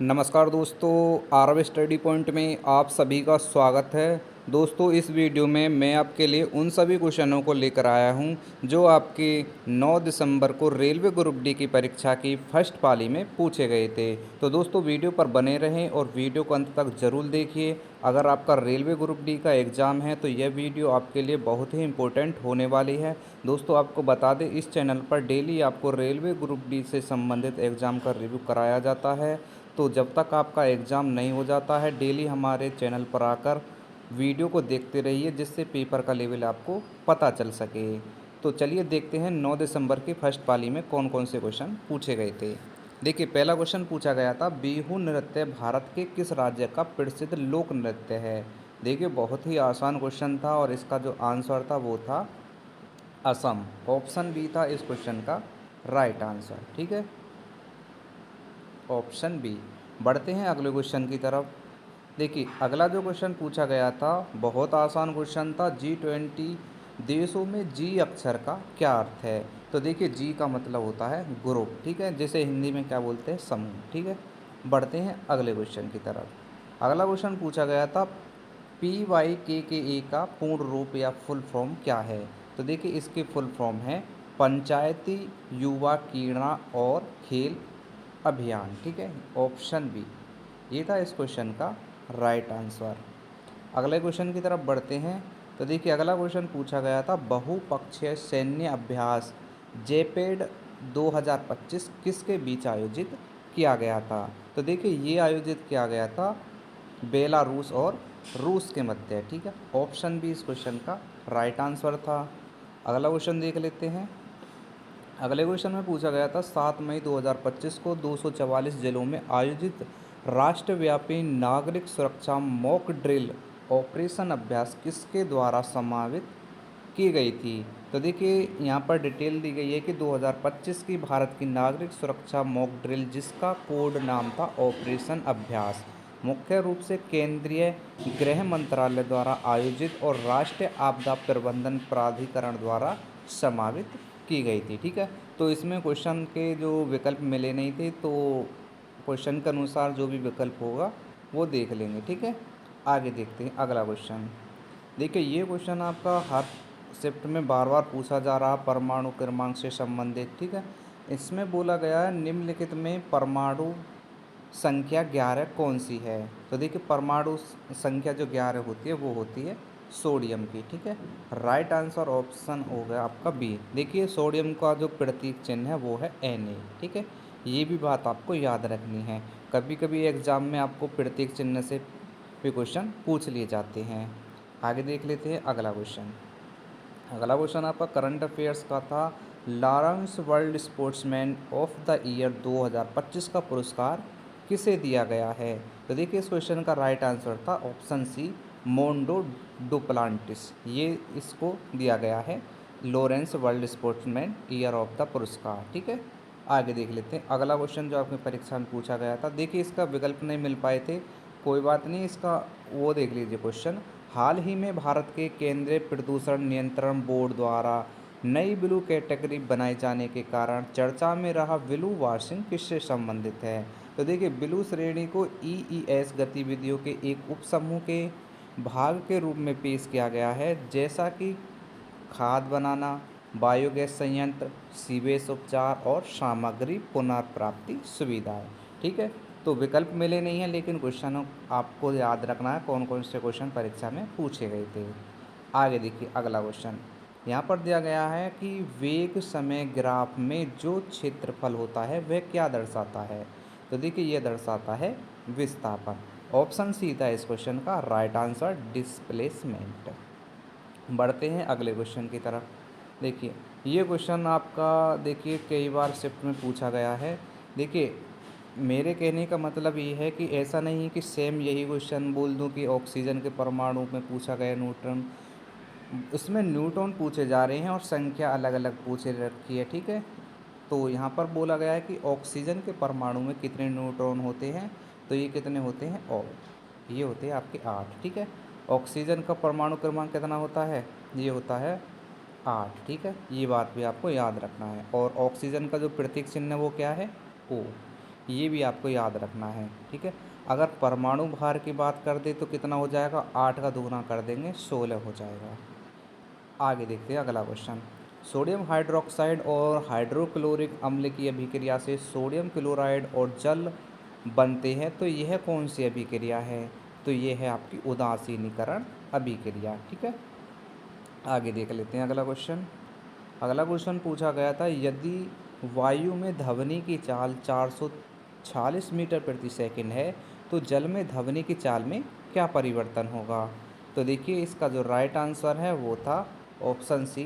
नमस्कार दोस्तों, Aarav study point में आप सभी का स्वागत है। दोस्तों, इस वीडियो में मैं आपके लिए उन सभी क्वेश्चनों को लेकर आया हूं जो आपके 9 दिसंबर को रेलवे ग्रुप डी की परीक्षा की फर्स्ट पाली में पूछे गए थे। तो दोस्तों, वीडियो पर बने रहें और वीडियो को अंत तक ज़रूर देखिए। अगर आपका रेलवे ग्रुप डी का एग्ज़ाम है तो यह वीडियो आपके लिए बहुत ही इम्पोर्टेंट होने वाली है। दोस्तों, आपको बता दें, इस चैनल पर डेली आपको रेलवे ग्रुप डी से संबंधित एग्ज़ाम का रिव्यू कराया जाता है। तो जब तक आपका एग्ज़ाम नहीं हो जाता है, डेली हमारे चैनल पर आकर वीडियो को देखते रहिए, जिससे पेपर का लेवल आपको पता चल सके। तो चलिए देखते हैं 9 दिसंबर की फर्स्ट पाली में कौन कौन से क्वेश्चन पूछे गए थे। देखिए, पहला क्वेश्चन पूछा गया था, बिहू नृत्य भारत के किस राज्य का प्रसिद्ध लोक नृत्य है। देखिए, बहुत ही आसान क्वेश्चन था और इसका जो आंसर था वो था असम। ऑप्शन बी था इस क्वेश्चन का राइट आंसर। ठीक है, ऑप्शन बी। बढ़ते हैं अगले क्वेश्चन की तरफ। देखिए, अगला जो क्वेश्चन पूछा गया था बहुत आसान क्वेश्चन था, G20 देशों में जी अक्षर का क्या अर्थ है। तो देखिए, जी का मतलब होता है ग्रुप, ठीक है, जिसे हिंदी में क्या बोलते हैं, समूह। ठीक है, बढ़ते हैं अगले क्वेश्चन की तरफ। अगला क्वेश्चन पूछा गया था, PYKKA का पूर्ण रूप या फुल फॉर्म क्या है। तो देखिए, इसकी फुल फॉर्म है पंचायती युवा क्रीड़ा और खेल अभियान। ठीक है, ऑप्शन बी ये था इस क्वेश्चन का राइट आंसर। अगले क्वेश्चन की तरफ बढ़ते हैं। तो देखिए, अगला क्वेश्चन पूछा गया था, बहुपक्षीय सैन्य अभ्यास जेपेड 2025 किसके बीच आयोजित किया गया था। तो देखिए, ये आयोजित किया गया था बेलारूस और रूस के मध्य। ठीक है, ऑप्शन बी इस क्वेश्चन का राइट आंसर था। अगला क्वेश्चन देख लेते हैं। अगले क्वेश्चन में पूछा गया था, 7 मई 2025 को 244 जिलों में आयोजित राष्ट्रव्यापी नागरिक सुरक्षा मॉक ड्रिल ऑपरेशन अभ्यास किसके द्वारा समावित की गई थी। तो देखिए, यहाँ पर डिटेल दी गई है कि 2025 की भारत की नागरिक सुरक्षा मॉक ड्रिल, जिसका कोड नाम था ऑपरेशन अभ्यास, मुख्य रूप से केंद्रीय गृह मंत्रालय द्वारा आयोजित और राष्ट्रीय आपदा प्रबंधन प्राधिकरण द्वारा समावित की गई थी। ठीक है, तो इसमें क्वेश्चन के जो विकल्प मिले नहीं थे, तो क्वेश्चन के अनुसार जो भी विकल्प होगा वो देख लेंगे। ठीक है, आगे देखते हैं अगला क्वेश्चन। देखिए, ये क्वेश्चन आपका हर शिफ्ट में बार बार पूछा जा रहा, परमाणु क्रमांक से संबंधित। ठीक है, इसमें बोला गया है, निम्नलिखित में परमाणु संख्या 11 कौन सी है। तो देखिए, परमाणु संख्या जो 11 होती है वो होती है सोडियम की। ठीक है, राइट आंसर ऑप्शन हो गया आपका बी। देखिए, सोडियम का जो प्रतीक चिन्ह है वो है Na। ठीक है, ये भी बात आपको याद रखनी है, कभी कभी एग्जाम में आपको प्रतीक चिन्ह से भी क्वेश्चन पूछ लिए जाते हैं। आगे देख लेते हैं अगला क्वेश्चन। अगला क्वेश्चन आपका करंट अफेयर्स का था, Lawrence world sportsman of the year 2025 का पुरस्कार किसे दिया गया है। तो देखिए, इस क्वेश्चन का राइट आंसर था ऑप्शन सी, मोंडो डुप्लांटिस। ये इसको दिया गया है Lawrence world sportsman year of the पुरस्कार। ठीक है, आगे देख लेते हैं अगला क्वेश्चन जो आपकी परीक्षा में पूछा गया था। देखिए, इसका विकल्प नहीं मिल पाए थे, कोई बात नहीं, इसका वो देख लीजिए क्वेश्चन। हाल ही में भारत के केंद्रीय प्रदूषण नियंत्रण बोर्ड द्वारा नई ब्लू कैटेगरी बनाए जाने के कारण चर्चा में रहा ब्लू वॉशिंग किससे संबंधित है। तो देखिए, ब्लू श्रेणी को EES गतिविधियों के एक उपसमूह के भाग के रूप में पेश किया गया है, जैसा कि खाद बनाना, बायोगैस संयंत्र, सीवेज उपचार और सामग्री पुनर्प्राप्ति सुविधाएं। ठीक है, तो विकल्प मिले नहीं हैं, लेकिन क्वेश्चन आपको याद रखना है कौन कौन से क्वेश्चन परीक्षा में पूछे गए थे। आगे देखिए अगला क्वेश्चन। यहाँ पर दिया गया है कि वेग समय ग्राफ में जो क्षेत्रफल होता है वह क्या दर्शाता है। तो देखिए, यह दर्शाता है विस्थापन। ऑप्शन सी था इस क्वेश्चन का राइट आंसर, डिस्प्लेसमेंट। बढ़ते हैं अगले क्वेश्चन की तरफ। देखिए, ये क्वेश्चन आपका देखिए कई बार शिफ्ट में पूछा गया है। देखिए, मेरे कहने का मतलब ये है कि ऐसा नहीं है कि सेम यही क्वेश्चन बोल दूं कि ऑक्सीजन के परमाणु में पूछा गया न्यूट्रॉन, उसमें न्यूट्रॉन पूछे जा रहे हैं और संख्या अलग अलग पूछे रखी है। ठीक है, तो यहाँ पर बोला गया है कि ऑक्सीजन के परमाणु में कितने न्यूट्रॉन होते हैं। तो ये कितने होते हैं, और ये होते हैं आपके 8। ठीक है, ऑक्सीजन का परमाणु क्रमांक कितना होता है, ये होता है 8। ठीक है, ये बात भी आपको याद रखना है। और ऑक्सीजन का जो प्रतीक चिन्ह है वो क्या है, O। ये भी आपको याद रखना है, ठीक है। अगर परमाणु भार की बात कर दे तो कितना हो जाएगा, 8 का दुगुना कर देंगे 16 हो जाएगा। आगे देखते हैं अगला क्वेश्चन। सोडियम हाइड्रोक्साइड और हाइड्रोक्लोरिक अम्ल की अभिक्रिया से सोडियम क्लोराइड और जल बनते हैं, तो यह कौन सी अभिक्रिया है? तो यह है आपकी उदासीनीकरण अभिक्रिया, ठीक है। आगे देख लेते हैं अगला क्वेश्चन। अगला क्वेश्चन पूछा गया था, यदि वायु में ध्वनि की चाल 446 मीटर प्रति सेकंड है तो जल में ध्वनि की चाल में क्या परिवर्तन होगा? तो देखिए इसका जो राइट आंसर है वो था ऑप्शन सी,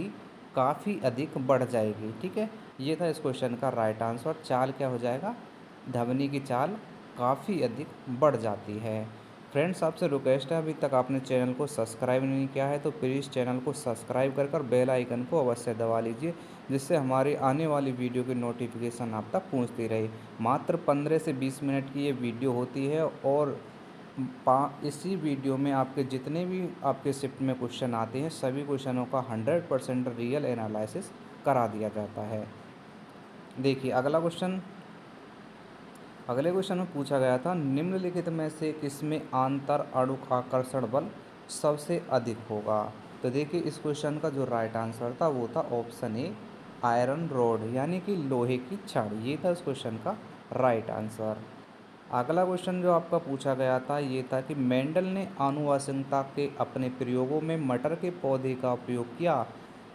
काफ़ी अधिक बढ़ जाएगी, ठीक है। ये था इस क्वेश्चन का राइट आंसर। चाल क्या हो जाएगा, ध्वनि की चाल काफ़ी अधिक बढ़ जाती है। फ्रेंड्स, आपसे रिक्वेस्ट है, अभी तक आपने चैनल को सब्सक्राइब नहीं किया है तो प्लीज़ चैनल को सब्सक्राइब कर बेल आइकन को अवश्य दबा लीजिए, जिससे हमारी आने वाली वीडियो की नोटिफिकेशन आप तक पहुंचती रहे। मात्र 15 से 20 मिनट की ये वीडियो होती है और इसी वीडियो में आपके जितने भी आपके शिफ्ट में क्वेश्चन आते हैं सभी क्वेश्चनों का 100% रियल एनालिसिस करा दिया जाता है। देखिए अगले क्वेश्चन में पूछा गया था, निम्नलिखित में से किसमें आंतर अणुक आकर्षण बल सबसे अधिक होगा? तो देखिए इस क्वेश्चन का जो राइट आंसर था वो था ऑप्शन ए, आयरन रॉड यानी कि लोहे की छड़। ये था इस क्वेश्चन का राइट आंसर। अगला क्वेश्चन जो आपका पूछा गया था ये था कि मेंडल ने आनुवंशिकता के अपने प्रयोगों में मटर के पौधे का उपयोग किया,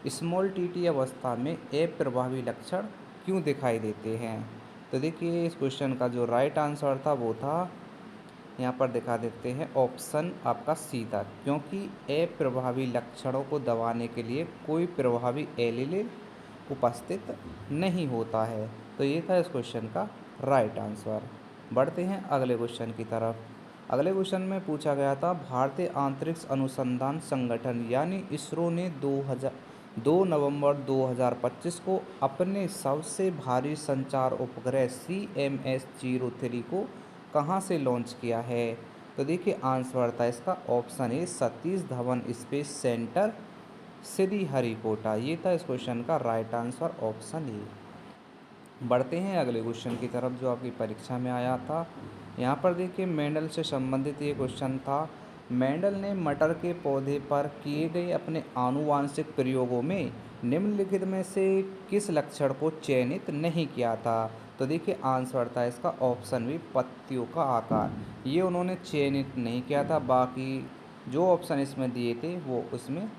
स्मॉल टी अवस्था में अप्रभावी लक्षण क्यों दिखाई देते हैं? तो देखिए इस क्वेश्चन का जो राइट आंसर था वो था, यहाँ पर दिखा देते हैं, ऑप्शन आपका सी था, क्योंकि अप्रभावी लक्षणों को दबाने के लिए कोई प्रभावी एलिल उपस्थित नहीं होता है। तो ये था इस क्वेश्चन का राइट आंसर। बढ़ते हैं अगले क्वेश्चन की तरफ। अगले क्वेश्चन में पूछा गया था, भारतीय अंतरिक्ष अनुसंधान संगठन यानी इसरो ने 2 नवंबर 2025 को अपने सबसे भारी संचार उपग्रह CMS-03 को कहाँ से लॉन्च किया है? तो देखिए आंसर था इसका option A, Satish Dhawan space centre, Sriharikota. ये था इस क्वेश्चन का राइट आंसर, ऑप्शन ए। बढ़ते हैं अगले क्वेश्चन की तरफ जो आपकी परीक्षा में आया था। यहाँ पर देखिए मेंडल से संबंधित ये क्वेश्चन था, मेंडल ने मटर के पौधे पर किए गए अपने आनुवांशिक प्रयोगों में निम्नलिखित में से किस लक्षण को चयनित नहीं किया था? तो देखिए आंसर था इसका ऑप्शन बी, पत्तियों का आकार। ये उन्होंने चयनित नहीं किया था, बाकी जो ऑप्शन इसमें दिए थे वो उसमें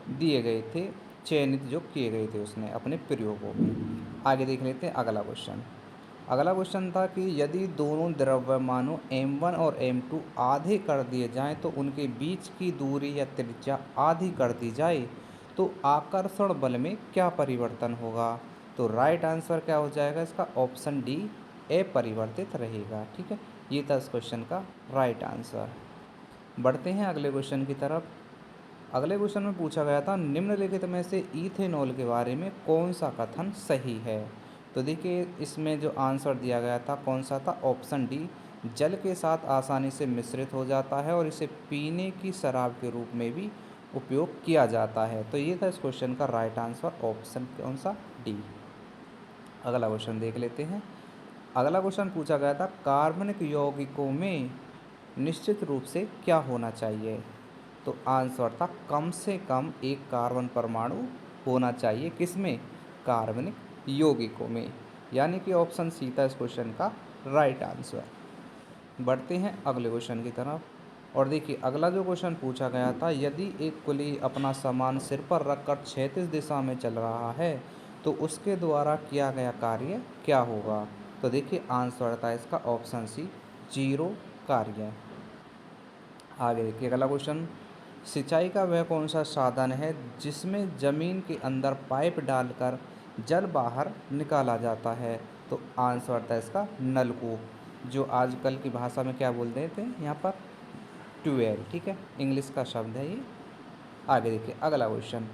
दिए गए थे, चयनित जो किए गए थे उसने अपने प्रयोगों में। आगे देख लेते हैं अगला क्वेश्चन। अगला क्वेश्चन था कि यदि दोनों द्रव्यमानों m1 और m2 आधे कर दिए जाएं तो उनके बीच की दूरी या त्रिज्या आधी कर दी जाए तो आकर्षण बल में क्या परिवर्तन होगा? तो राइट आंसर क्या हो जाएगा इसका, ऑप्शन डी, अपरिवर्तित रहेगा, ठीक है। ये था इस क्वेश्चन का राइट आंसर। बढ़ते हैं अगले क्वेश्चन की तरफ। अगले क्वेश्चन में पूछा गया था, निम्नलिखित में से इथेनॉल के बारे में कौन सा कथन सही है? तो देखिए इसमें जो आंसर दिया गया था कौन सा था, ऑप्शन डी, जल के साथ आसानी से मिश्रित हो जाता है और इसे पीने की शराब के रूप में भी उपयोग किया जाता है। तो ये था इस क्वेश्चन का राइट आंसर, ऑप्शन कौन सा, डी। अगला क्वेश्चन देख लेते हैं। अगला क्वेश्चन पूछा गया था, कार्बनिक यौगिकों में निश्चित रूप से क्या होना चाहिए? तो आंसर था कम से कम एक कार्बन परमाणु होना चाहिए, किसमें, कार्बनिक यौगिकों में, यानी कि ऑप्शन सी था इस क्वेश्चन का राइट आंसर। बढ़ते हैं अगले क्वेश्चन की तरफ और देखिए अगला जो क्वेश्चन पूछा गया था, यदि एक कुली अपना सामान सिर पर रखकर क्षैतिज दिशा में चल रहा है तो उसके द्वारा किया गया कार्य क्या होगा? तो देखिए आंसर था इसका ऑप्शन सी, जीरो कार्य। आगे देखिए अगला क्वेश्चन, सिंचाई का वह कौन सा साधन है जिसमें ज़मीन के अंदर पाइप डालकर जल बाहर निकाला जाता है? तो आंसर था इसका नलकूप, जो आजकल की भाषा में क्या बोल देते हैं यहाँ पर, ट्यूबवेल, ठीक है, इंग्लिश का शब्द है ये। आगे देखिए अगला क्वेश्चन,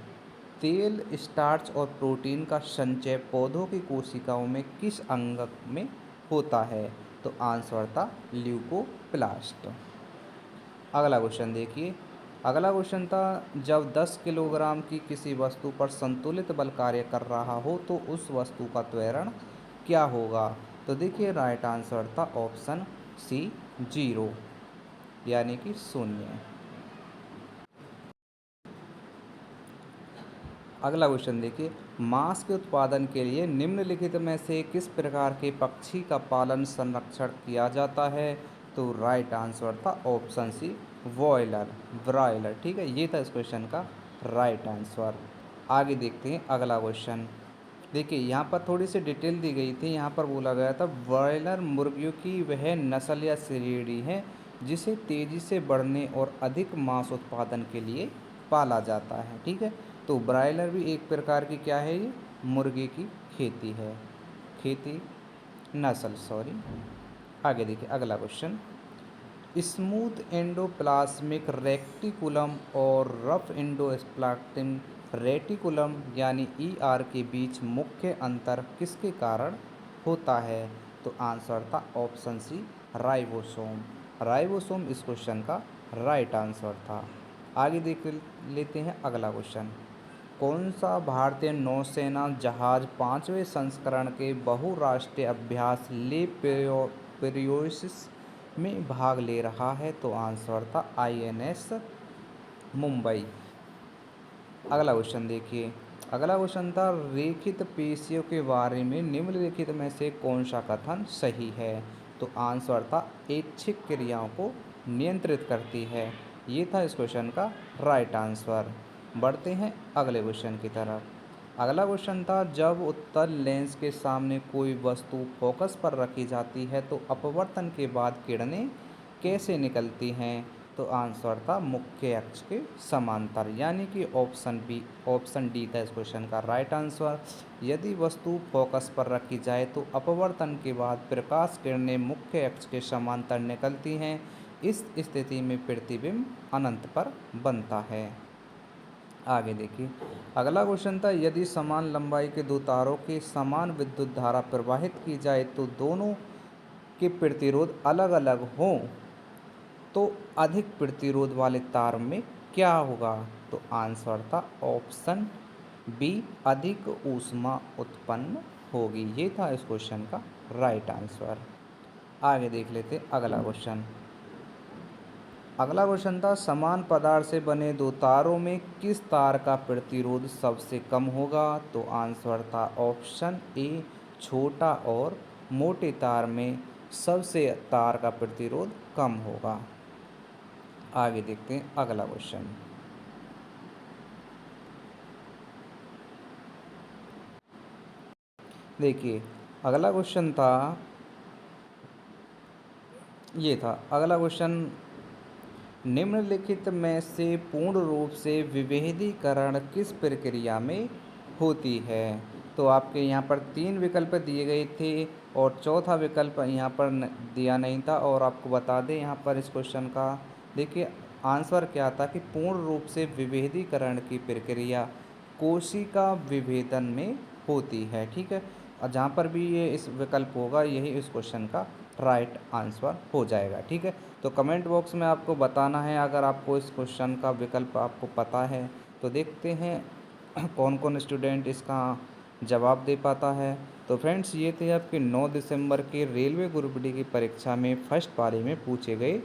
तेल, स्टार्च और प्रोटीन का संचय पौधों की कोशिकाओं में किस अंग में होता है? तो आंसर था ल्यूकोप्लास्ट। अगला क्वेश्चन देखिए, अगला क्वेश्चन था, जब 10 किलोग्राम की किसी वस्तु पर संतुलित बल कार्य कर रहा हो तो उस वस्तु का त्वरण क्या होगा? तो देखिए राइट आंसर था ऑप्शन सी 0, यानी कि 0। अगला क्वेश्चन देखिए, मांस के उत्पादन के लिए निम्नलिखित में से किस प्रकार के पक्षी का पालन संरक्षण किया जाता है? तो राइट आंसर था ऑप्शन सी ब्रॉयलर। ठीक है, ये था इस क्वेश्चन का राइट आंसर। आगे देखते हैं अगला क्वेश्चन। देखिए यहाँ पर थोड़ी सी डिटेल दी गई थी। यहाँ पर बोला गया था ब्रॉयलर मुर्गियों की वह नस्ल या श्रेणी है जिसे तेज़ी से बढ़ने और अधिक मांस उत्पादन के लिए पाला जाता है। ठीक है, तो ब्रॉयलर भी एक प्रकार की क्या है, ये मुर्गी की खेती नस्ल, सॉरी। आगे देखिए अगला क्वेश्चन, स्मूथ एंडोप्लाज्मिक रेटिकुलम और रफ एंडोप्लाज्मिक रेटिकुलम यानी ईआर के बीच मुख्य अंतर किसके कारण होता है? तो आंसर था ऑप्शन सी राइबोसोम इस क्वेश्चन का राइट आंसर था। आगे देख लेते हैं अगला क्वेश्चन, कौन सा भारतीय नौसेना जहाज 5वें संस्करण के बहुराष्ट्रीय अभ्यास ले पेरियोसिस में भाग ले रहा है? तो आंसर था आईएनएस मुंबई। अगला क्वेश्चन देखिए, अगला क्वेश्चन था रेखित पेशियों के बारे में निम्नलिखित में से कौन सा कथन सही है? तो आंसर था ऐच्छिक क्रियाओं को नियंत्रित करती है। ये था इस क्वेश्चन का राइट आंसर। बढ़ते हैं अगले क्वेश्चन की तरफ। अगला क्वेश्चन था जब उत्तल लेंस के सामने कोई वस्तु फोकस पर रखी जाती है तो अपवर्तन के बाद किरणें कैसे निकलती हैं? तो आंसर था मुख्य अक्ष के समांतर, यानी कि ऑप्शन डी था इस क्वेश्चन का राइट आंसर। यदि वस्तु फोकस पर रखी जाए तो अपवर्तन के बाद प्रकाश किरणें मुख्य अक्ष के समांतर निकलती हैं। इस स्थिति में प्रतिबिंब अनंत पर बनता है। आगे देखिए अगला क्वेश्चन था यदि समान लंबाई के दो तारों के समान विद्युत धारा प्रवाहित की जाए तो दोनों के प्रतिरोध अलग अलग हों तो अधिक प्रतिरोध वाले तार में क्या होगा? तो आंसर था ऑप्शन बी अधिक ऊष्मा उत्पन्न होगी। ये था इस क्वेश्चन का राइट आंसर। आगे देख लेते अगला क्वेश्चन। अगला क्वेश्चन था समान पदार्थ से बने दो तारों में किस तार का प्रतिरोध सबसे कम होगा? तो आंसर था ऑप्शन ए छोटा और मोटे तार में सबसे तार का प्रतिरोध कम होगा। आगे देखते हैं अगला क्वेश्चन। देखिए अगला क्वेश्चन था ये था अगला क्वेश्चन, निम्नलिखित में से पूर्ण रूप से विभेदीकरण किस प्रक्रिया में होती है? तो आपके यहाँ पर 3 विकल्प दिए गए थे और चौथा विकल्प यहाँ पर दिया नहीं था। और आपको बता दें यहाँ पर इस क्वेश्चन का देखिए आंसर क्या था कि पूर्ण रूप से विभेदीकरण की प्रक्रिया कोशिका विभेदन में होती है। ठीक है, और जहाँ पर भी ये इस विकल्प होगा यही इस क्वेश्चन का राइट आंसर हो जाएगा। ठीक है, तो कमेंट बॉक्स में आपको बताना है अगर आपको इस क्वेश्चन का विकल्प आपको पता है। तो देखते हैं कौन कौन स्टूडेंट इसका जवाब दे पाता है। तो फ्रेंड्स ये थे आपके 9 दिसंबर के रेलवे ग्रुप डी की परीक्षा में फर्स्ट पारी में पूछे गए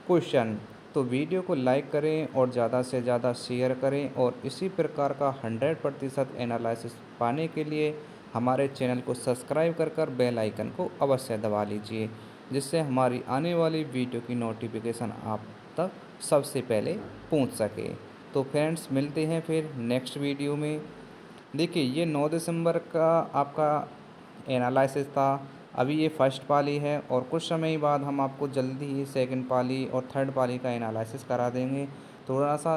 क्वेश्चन। तो वीडियो को लाइक करें और ज़्यादा से ज़्यादा शेयर करें और इसी प्रकार का 100% एनालिसिस पाने के लिए हमारे चैनल को सब्सक्राइब कर बेल आइकन को अवश्य दबा लीजिए, जिससे हमारी आने वाली वीडियो की नोटिफिकेशन आप तक सबसे पहले पहुंच सके। तो फ्रेंड्स मिलते हैं फिर नेक्स्ट वीडियो में। देखिए ये 9 दिसंबर का आपका एनालिसिस था, अभी ये फर्स्ट पाली है और कुछ समय ही बाद हम आपको जल्दी ही सेकंड पाली और थर्ड पाली का एनालिसिस करा देंगे। थोड़ा सा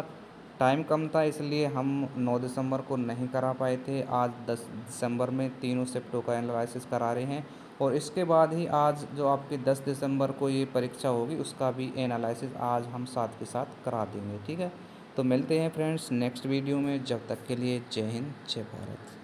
टाइम कम था इसलिए हम 9 दिसंबर को नहीं करा पाए थे। आज 10 दिसंबर में तीनों शिफ्टों का एनालिसिस करा रहे हैं और इसके बाद ही आज जो आपकी 10 दिसंबर को ये परीक्षा होगी उसका भी एनालिसिस आज हम साथ के साथ करा देंगे। ठीक है, तो मिलते हैं फ्रेंड्स नेक्स्ट वीडियो में, जब तक के लिए जय हिंद जय भारत।